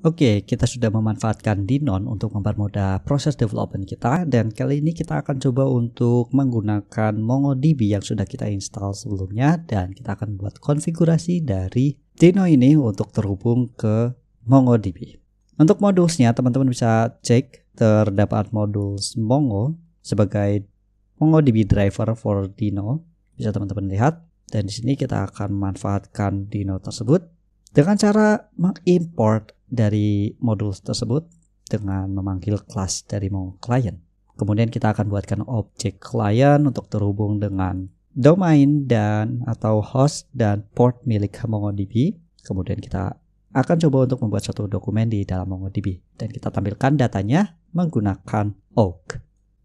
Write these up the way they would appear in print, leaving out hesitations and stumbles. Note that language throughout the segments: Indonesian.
Oke, kita sudah memanfaatkan Dynon untuk mempermudah proses development kita, dan kali ini kita akan coba untuk menggunakan MongoDB yang sudah kita install sebelumnya, dan kita akan buat konfigurasi dari Dynon ini untuk terhubung ke MongoDB. Untuk modulsnya, teman-teman bisa cek terdapat modules Mongo sebagai MongoDB driver for Dynon. Bisa teman-teman lihat, dan di sini kita akan memanfaatkan Dynon tersebut dengan cara mengimport dari modul tersebut dengan memanggil kelas dari Mongo Client. Kemudian kita akan buatkan objek client untuk terhubung dengan domain dan atau host dan port milik MongoDB. Kemudian kita akan coba untuk membuat satu dokumen di dalam MongoDB dan kita tampilkan datanya menggunakan awk.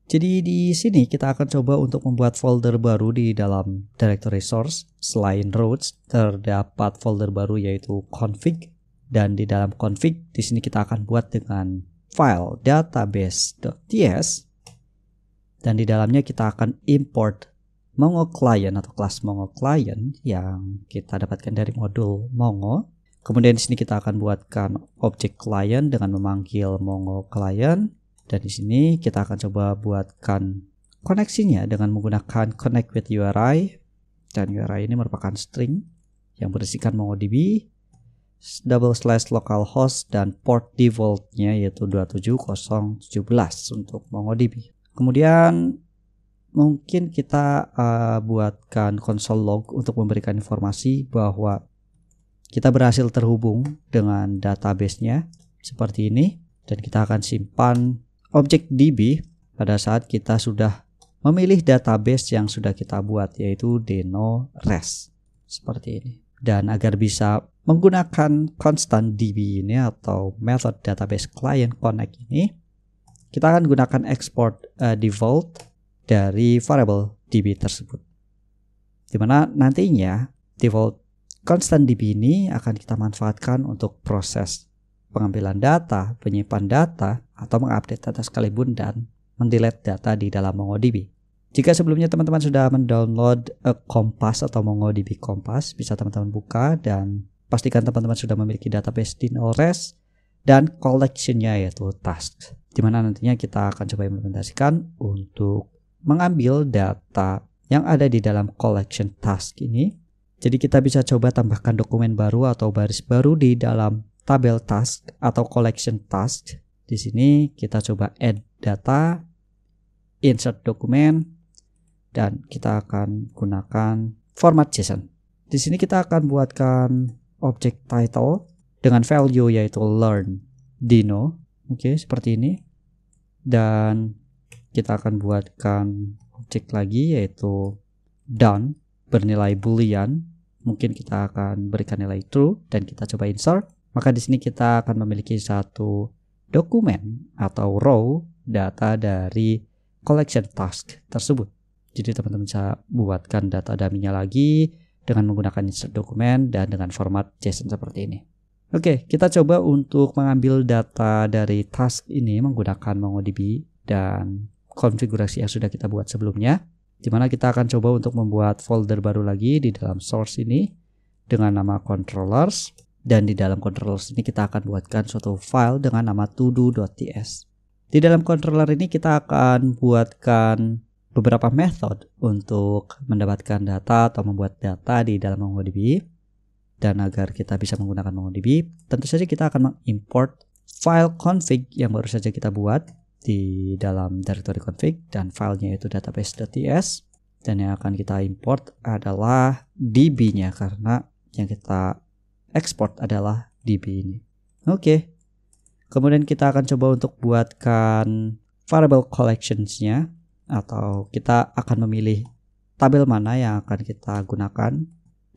Jadi di sini kita akan coba untuk membuat folder baru di dalam directory source. Selain routes, terdapat folder baru yaitu config, dan di dalam config di sini kita akan buat dengan file database.ts, dan di dalamnya kita akan import Mongo Client atau kelas Mongo Client yang kita dapatkan dari modul Mongo. Kemudian di sini kita akan buatkan objek client dengan memanggil Mongo Client. Dan di sini kita akan coba buatkan koneksinya dengan menggunakan connect with URI, dan URI ini merupakan string yang berisikan MongoDB /localhost dan port defaultnya yaitu 27017 untuk MongoDB. Kemudian mungkin kita buatkan console log untuk memberikan informasi bahwa kita berhasil terhubung dengan database-nya seperti ini, dan kita akan simpan objek DB pada saat kita sudah memilih database yang sudah kita buat yaitu Deno-res seperti ini. Dan agar bisa menggunakan constant DB ini atau method database client connect ini, kita akan gunakan export default dari variable DB tersebut, dimana nantinya default constant DB ini akan kita manfaatkan untuk proses pengambilan data, penyimpan data, atau mengupdate data sekalipun dan mendelete data di dalam MongoDB. Jika sebelumnya teman-teman sudah mendownload Compass atau MongoDB Compass, bisa teman-teman buka dan pastikan teman-teman sudah memiliki database Deno-res dan collection-nya yaitu tasks, di mana nantinya kita akan coba implementasikan untuk mengambil data yang ada di dalam collection task ini. Jadi kita bisa coba tambahkan dokumen baru atau baris baru di dalam tabel task atau collection task. Di sini kita coba add data, insert dokumen, dan kita akan gunakan format JSON. Di sini kita akan buatkan objek title dengan value yaitu learn Deno. Oke, seperti ini. Dan kita akan buatkan objek lagi yaitu done bernilai boolean. Mungkin kita akan berikan nilai true dan kita coba insert. Maka di sini kita akan memiliki satu dokumen atau row data dari collection task tersebut. Jadi teman-teman bisa buatkan data dummy-nya lagi dengan menggunakan insert dokumen dan dengan format JSON seperti ini. Oke, kita coba untuk mengambil data dari task ini menggunakan MongoDB dan konfigurasi yang sudah kita buat sebelumnya, di mana kita akan coba untuk membuat folder baru lagi di dalam source ini dengan nama controllers. Dan di dalam controllers ini kita akan buatkan suatu file dengan nama todo.ts. Di dalam controller ini kita akan buatkan beberapa method untuk mendapatkan data atau membuat data di dalam MongoDB. Dan agar kita bisa menggunakan MongoDB, tentu saja kita akan mengimport file config yang baru saja kita buat di dalam directory config, dan filenya yaitu database.ts. Dan yang akan kita import adalah DB-nya karena yang kita export adalah DB ini. Oke. Kemudian kita akan coba untuk buatkan variable collections-nya, atau kita akan memilih tabel mana yang akan kita gunakan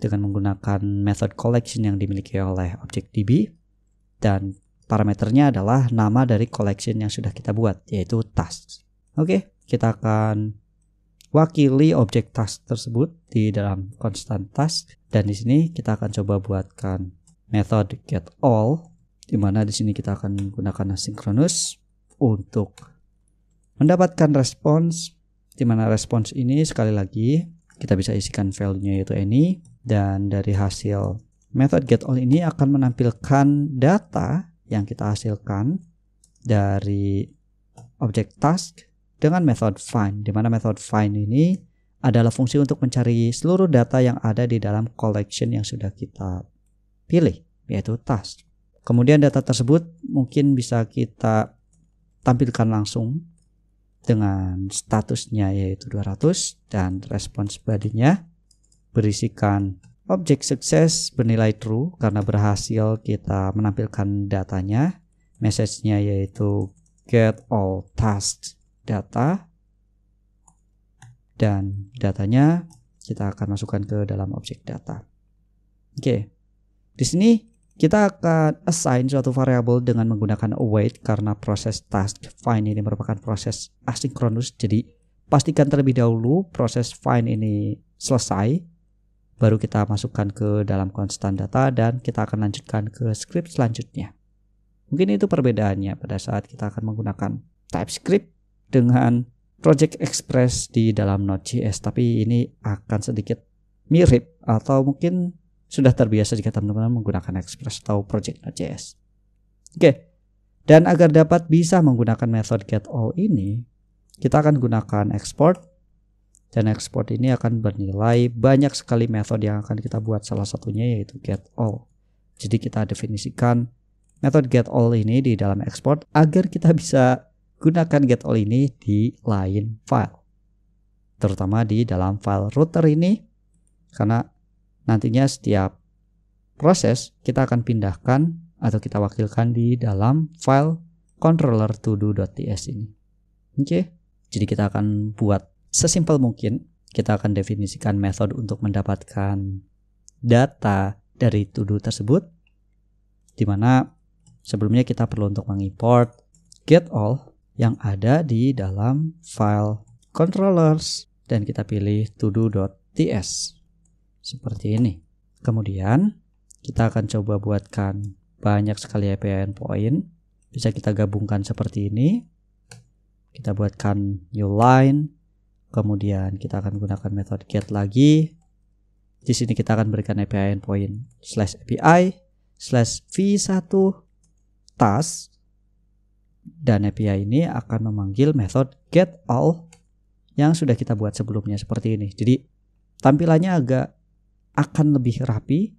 dengan menggunakan method collection yang dimiliki oleh objek DB, dan parameternya adalah nama dari collection yang sudah kita buat yaitu tasks. Oke, kita akan wakili objek task tersebut di dalam constant task, dan di sini kita akan coba buatkan method getAll, di mana di sini kita akan menggunakan asynchronous untuk mendapatkan respons, di mana respons ini sekali lagi kita bisa isikan value-nya yaitu any, dan dari hasil method getAll ini akan menampilkan data yang kita hasilkan dari objek task dengan method find, di mana method find ini adalah fungsi untuk mencari seluruh data yang ada di dalam collection yang sudah kita pilih, yaitu task. Kemudian data tersebut mungkin bisa kita tampilkan langsung dengan statusnya yaitu 200 dan response body-nya berisikan objek sukses bernilai true karena berhasil kita menampilkan datanya. Message-nya yaitu get all tasks data, dan datanya kita akan masukkan ke dalam objek data. Oke. Di sini kita akan assign suatu variabel dengan menggunakan await karena proses task find ini merupakan proses asinkronus. Jadi pastikan terlebih dahulu proses find ini selesai, baru kita masukkan ke dalam konstan data dan kita akan lanjutkan ke script selanjutnya. Mungkin itu perbedaannya pada saat kita akan menggunakan TypeScript dengan Project Express di dalam Node.js, tapi ini akan sedikit mirip atau mungkin sudah terbiasa jika teman-teman menggunakan Express atau Project Node.js. Oke, dan agar dapat bisa menggunakan method getAll ini, kita akan gunakan export, dan export ini akan bernilai banyak sekali metode yang akan kita buat, salah satunya yaitu getAll. Jadi kita definisikan method getAll ini di dalam export agar kita bisa gunakan getAll ini di lain file, terutama di dalam file router ini, karena nantinya setiap proses kita akan pindahkan atau kita wakilkan di dalam file controller todo.ts ini. Oke, jadi kita akan buat sesimpel mungkin. Kita akan definisikan metode untuk mendapatkan data dari todo tersebut, dimana sebelumnya kita perlu untuk mengimport getAll yang ada di dalam file controllers dan kita pilih todo.ts seperti ini. Kemudian kita akan coba buatkan banyak sekali API endpoint, bisa kita gabungkan seperti ini. Kita buatkan new line, kemudian kita akan gunakan metode get lagi. Di sini kita akan berikan API endpoint /API /v1 task, dan API ini akan memanggil method getAll yang sudah kita buat sebelumnya seperti ini. Jadi tampilannya agak akan lebih rapi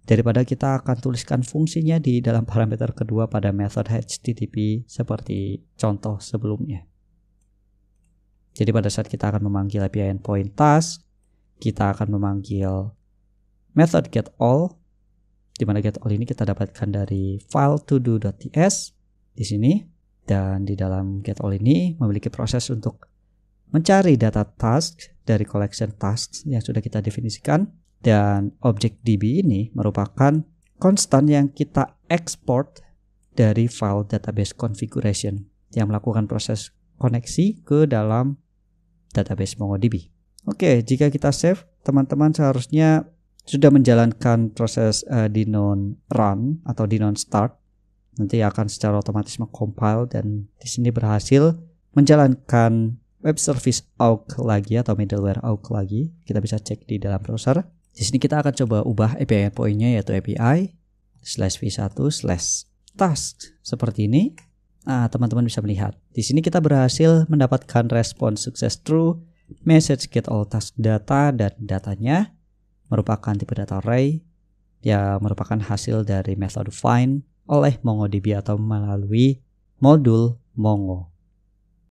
daripada kita akan tuliskan fungsinya di dalam parameter kedua pada method HTTP seperti contoh sebelumnya. Jadi pada saat kita akan memanggil API endpoint task, kita akan memanggil method getAll, di mana getAll ini kita dapatkan dari file todo.ts di sini. Dan di dalam getAll ini memiliki proses untuk mencari data task dari collection tasks yang sudah kita definisikan, dan objek DB ini merupakan konstan yang kita export dari file database configuration yang melakukan proses koneksi ke dalam database MongoDB. Oke, jika kita save, teman-teman seharusnya sudah menjalankan proses daemon run atau daemon start. Nanti akan secara otomatis mengcompile dan di sini berhasil menjalankan web service AUG lagi atau middleware AUG lagi. Kita bisa cek di dalam browser. Di sini kita akan coba ubah API endpoint-nya yaitu API /v1/task seperti ini. Nah, teman-teman bisa melihat. Di sini kita berhasil mendapatkan respon sukses true, message get all task data, dan datanya merupakan tipe data array yang merupakan hasil dari method find oleh MongoDB atau melalui modul Mongo.